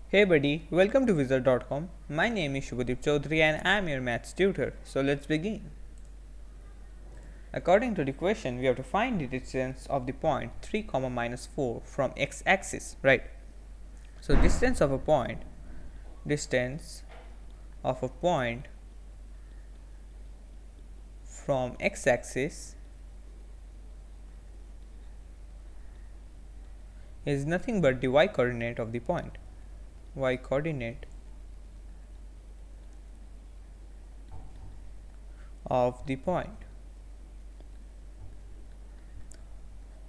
Hey buddy, welcome to Wizard.com. My name is Shubhadeep Chaudhary and I am your maths tutor. So let's begin. According to the question, we have to find the distance of the point 3, minus 4 from x-axis, right? So distance of a point from x-axis is nothing but the y-coordinate of the point. Y-coordinate of the point.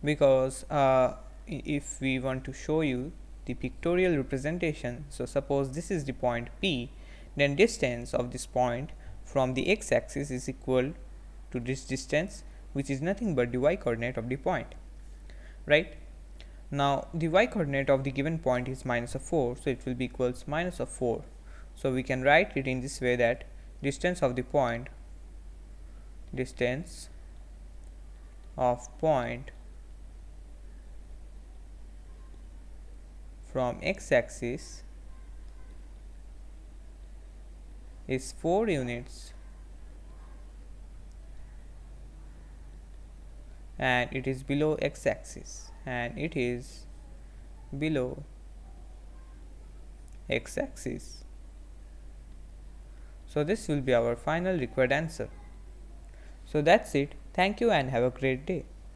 Because if we want to show you the pictorial representation, so suppose this is the point P, then distance of this point from the x-axis is equal to this distance, which is nothing but the y-coordinate of the point, right? Now the y-coordinate of the given point is minus of 4, so it will be equals minus of 4. So we can write it in this way, that distance of point from x-axis is 4 units, and it is below x-axis, So this will be our final required answer. So that's it. Thank you and have a great day.